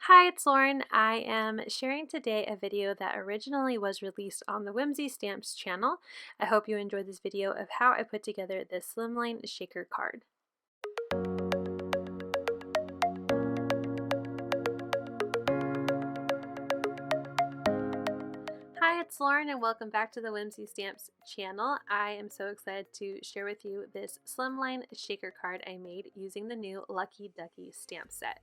Hi, it's Lauren. I am sharing today a video that originally was released on the Whimsy Stamps channel. I hope you enjoyed this video of how I put together this slimline shaker card. Hi, it's Lauren and welcome back to the Whimsy Stamps channel. I am so excited to share with you this slimline shaker card I made using the new Lucky Ducky stamp set.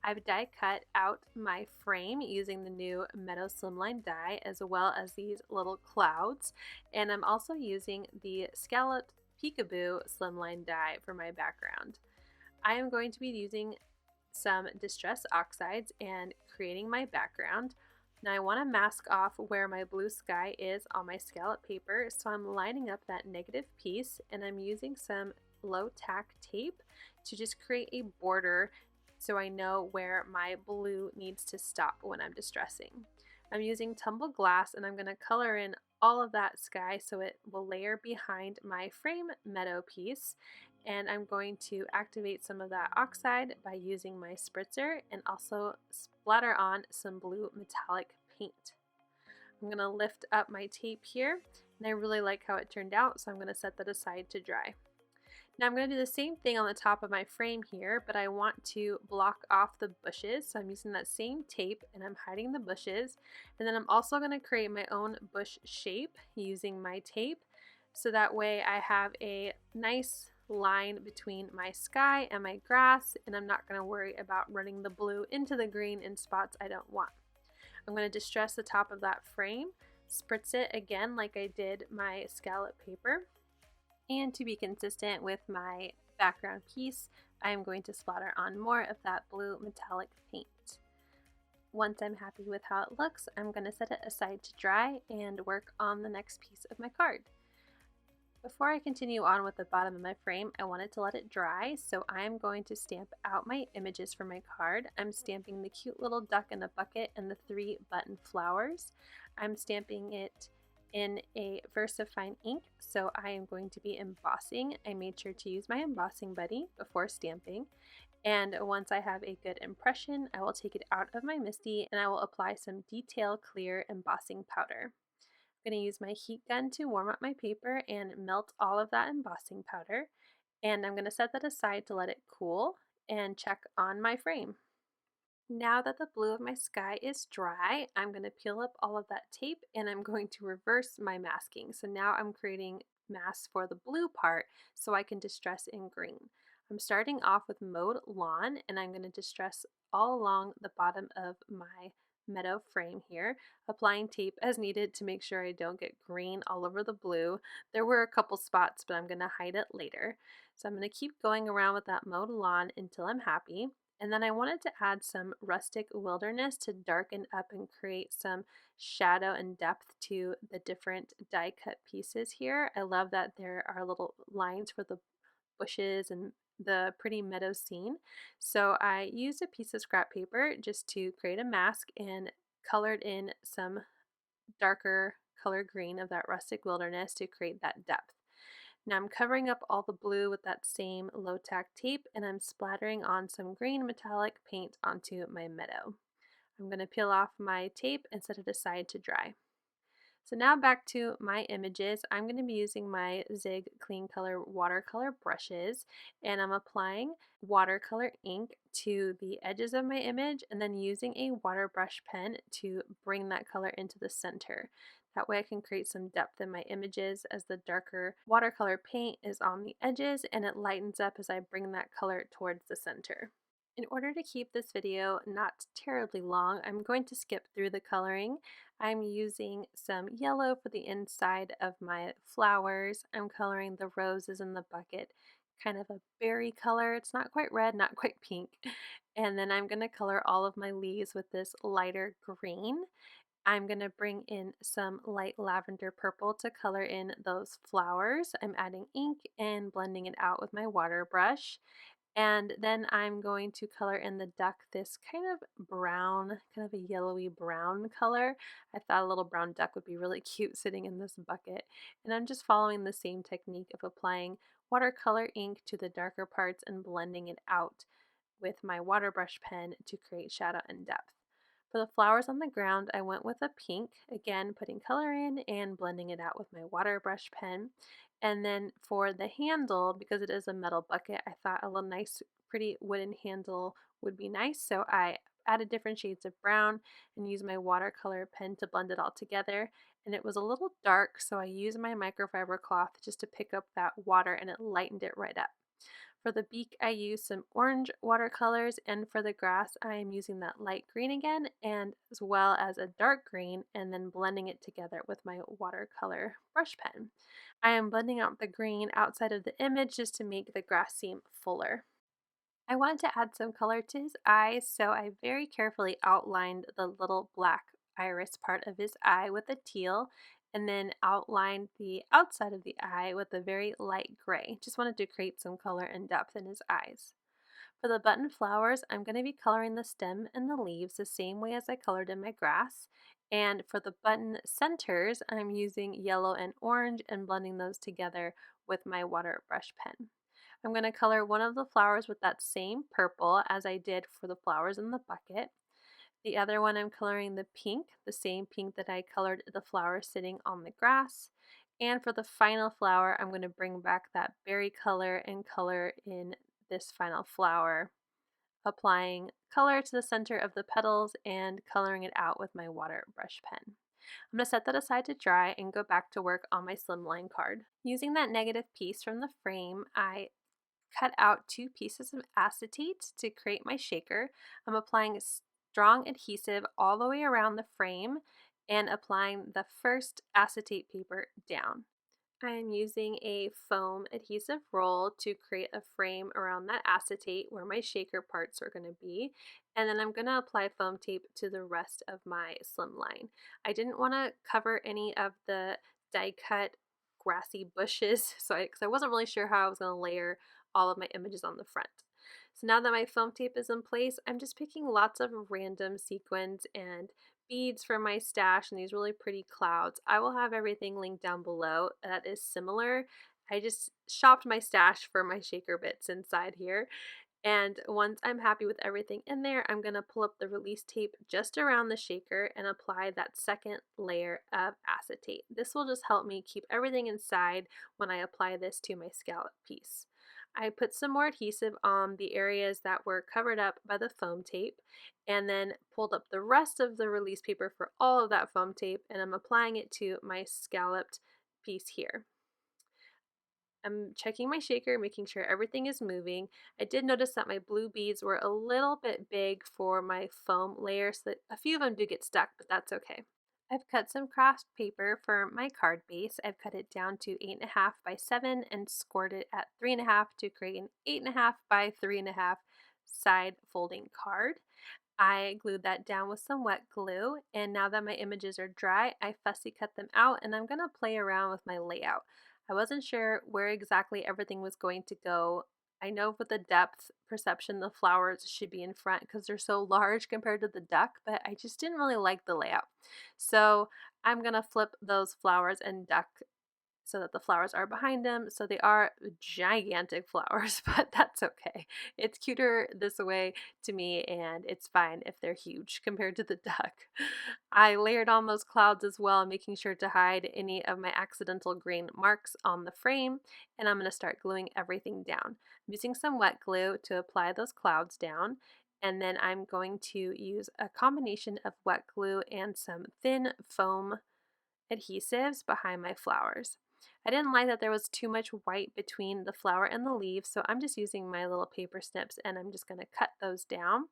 I've die cut out my frame using the new Meadow slimline die as well as these little clouds, and I'm also using the Scallop Peekaboo slimline die for my background. I am going to be using some distress oxides and creating my background. Now I want to mask off where my blue sky is on my scallop paper, so I'm lining up that negative piece and I'm using some low tack tape to just create a border so I know where my blue needs to stop when I'm distressing. I'm using tumbled glass and I'm going to color in all of that sky so it will layer behind my frame meadow piece, and I'm going to activate some of that oxide by using my spritzer and also splatter on some blue metallic paint. I'm going to lift up my tape here and I really like how it turned out, so I'm going to set that aside to dry. Now I'm going to do the same thing on the top of my frame here, but I want to block off the bushes. So I'm using that same tape and I'm hiding the bushes. And then I'm also going to create my own bush shape using my tape. So that way I have a nice line between my sky and my grass, and I'm not going to worry about running the blue into the green in spots I don't want. I'm going to distress the top of that frame, spritz it again like I did my scallop paper. And to be consistent with my background piece, I am going to splatter on more of that blue metallic paint. Once I'm happy with how it looks, I'm going to set it aside to dry and work on the next piece of my card. Before I continue on with the bottom of my frame, I wanted to let it dry, so I'm going to stamp out my images for my card. I'm stamping the cute little duck in a bucket and the 3 button flowers. I'm stamping it in a VersaFine ink, so I am going to be embossing. I made sure to use my embossing buddy before stamping, and once I have a good impression, I will take it out of my MISTI and I will apply some Detail Clear embossing powder. I'm going to use my heat gun to warm up my paper and melt all of that embossing powder, and I'm going to set that aside to let it cool and check on my frame. Now that the blue of my sky is dry, I'm going to peel up all of that tape and I'm going to reverse my masking. So now I'm creating masks for the blue part so I can distress in green. I'm starting off with Mowed Lawn and I'm going to distress all along the bottom of my meadow frame here, applying tape as needed to make sure I don't get green all over the blue. There were a couple spots, but I'm going to hide it later. So I'm going to keep going around with that Mowed Lawn until I'm happy. And then I wanted to add some Rustic Wilderness to darken up and create some shadow and depth to the different die cut pieces here. I love that there are little lines for the bushes and the pretty meadow scene. So I used a piece of scrap paper just to create a mask and colored in some darker color green of that Rustic Wilderness to create that depth. Now I'm covering up all the blue with that same low tack tape and I'm splattering on some green metallic paint onto my meadow. I'm going to peel off my tape and set it aside to dry. So now back to my images. I'm going to be using my Zig Clean Color watercolor brushes and I'm applying watercolor ink to the edges of my image and then using a water brush pen to bring that color into the center. That way I can create some depth in my images as the darker watercolor paint is on the edges and it lightens up as I bring that color towards the center. In order to keep this video not terribly long, I'm going to skip through the coloring. I'm using some yellow for the inside of my flowers. I'm coloring the roses in the bucket, kind of a berry color. It's not quite red, not quite pink. And then I'm going to color all of my leaves with this lighter green. I'm going to bring in some light lavender purple to color in those flowers. I'm adding ink and blending it out with my water brush. And then I'm going to color in the duck this kind of brown, kind of a yellowy brown color. I thought a little brown duck would be really cute sitting in this bucket. And I'm just following the same technique of applying watercolor ink to the darker parts and blending it out. with my water brush pen to create shadow and depth. For the flowers on the ground, I went with a pink, again putting color in and blending it out with my water brush pen. And then for the handle, because it is a metal bucket, I thought a little nice, pretty wooden handle would be nice. So I added different shades of brown and used my watercolor pen to blend it all together. And it was a little dark, so I used my microfiber cloth just to pick up that water, and it lightened it right up. For the beak, I used some orange watercolors, and for the grass, I am using that light green again, and as well as a dark green, and then blending it together with my watercolor brush pen. I am blending out the green outside of the image just to make the grass seem fuller. I wanted to add some color to his eyes, so I very carefully outlined the little black iris part of his eye with a teal, and then outlined the outside of the eye with a very light gray. Just wanted to create some color and depth in his eyes. For the button flowers, I'm going to be coloring the stem and the leaves the same way as I colored in my grass. And for the button centers, I'm using yellow and orange and blending those together with my water brush pen. I'm going to color one of the flowers with that same purple as I did for the flowers in the bucket. The other one I'm coloring the pink, the same pink that I colored the flower sitting on the grass. And for the final flower, I'm going to bring back that berry color and color in this final flower, applying color to the center of the petals and coloring it out with my water brush pen. I'm going to set that aside to dry and go back to work on my slimline card. Using that negative piece from the frame, I cut out 2 pieces of acetate to create my shaker. I'm applying strong adhesive all the way around the frame and applying the first acetate paper down. I am using a foam adhesive roll to create a frame around that acetate where my shaker parts are going to be, and then I'm going to apply foam tape to the rest of my slimline. I didn't want to cover any of the die cut grassy bushes, because I wasn't really sure how I was going to layer all of my images on the front. So now that my foam tape is in place, I'm just picking lots of random sequins and beads for my stash and these really pretty clouds. I will have everything linked down below that is similar. I just shopped my stash for my shaker bits inside here. And once I'm happy with everything in there, I'm going to pull up the release tape just around the shaker and apply that second layer of acetate. This will just help me keep everything inside when I apply this to my scallop piece. I put some more adhesive on the areas that were covered up by the foam tape and then pulled up the rest of the release paper for all of that foam tape, and I'm applying it to my scalloped piece here. I'm checking my shaker, making sure everything is moving. I did notice that my blue beads were a little bit big for my foam layer, so that a few of them do get stuck, but that's okay. I've cut some craft paper for my card base. I've cut it down to 8.5 by 7 and scored it at 3.5 to create an 8.5 by 3.5 side folding card. I glued that down with some wet glue, and now that my images are dry, I fussy cut them out and I'm going to play around with my layout. I wasn't sure where exactly everything was going to go. I know with the depth perception the flowers should be in front because they're so large compared to the duck, but I just didn't really like the layout. So I'm going to flip those flowers and duck so that the flowers are behind them. So they are gigantic flowers, but that's okay. It's cuter this way to me, and it's fine if they're huge compared to the duck. I layered on those clouds as well, making sure to hide any of my accidental green marks on the frame, and I'm going to start gluing everything down. I'm using some wet glue to apply those clouds down, and then I'm going to use a combination of wet glue and some thin foam adhesives behind my flowers. I didn't like that there was too much white between the flower and the leaves, so I'm just using my little paper snips and I'm just going to cut those down.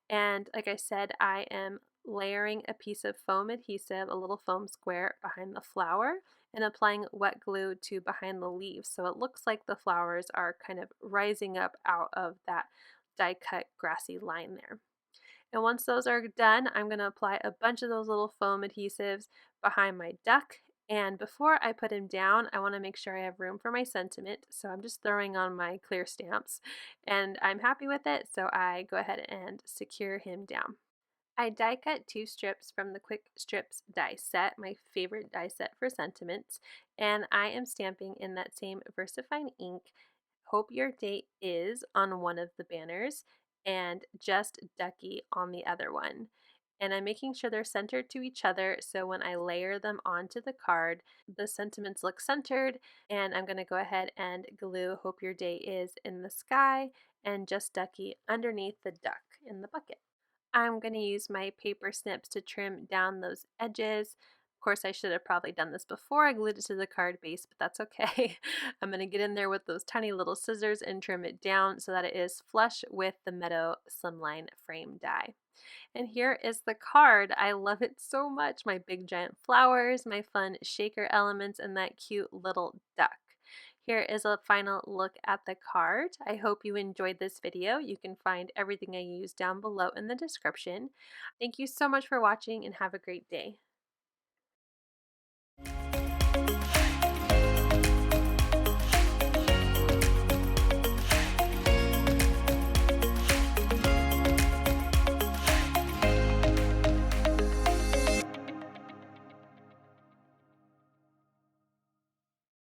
And like I said, I am layering a piece of foam adhesive, a little foam square behind the flower, and applying wet glue to behind the leaves, so it looks like the flowers are kind of rising up out of that die cut grassy line there. And once those are done, I'm going to apply a bunch of those little foam adhesives behind my duck. And before I put him down, I want to make sure I have room for my sentiment. So I'm just throwing on my clear stamps and I'm happy with it. So I go ahead and secure him down. I die cut 2 strips from the Quick Strips die set, my favorite die set for sentiments. And I am stamping in that same VersaFine ink. Hope your date is on one of the banners. and just Ducky on the other one. And I'm making sure they're centered to each other, so when I layer them onto the card, the sentiments look centered. And I'm going to go ahead and glue Hope Your Day Is in the Sky and Just Ducky underneath the duck in the bucket. I'm going to use my paper snips to trim down those edges. Of course, I should have probably done this before I glued it to the card base, but that's okay. I'm going to get in there with those tiny little scissors and trim it down so that it is flush with the Meadow Slimline frame die. And here is the card. I love it so much. My big giant flowers, my fun shaker elements, and that cute little duck. Here is a final look at the card. I hope you enjoyed this video. You can find everything I used down below in the description. Thank you so much for watching and have a great day.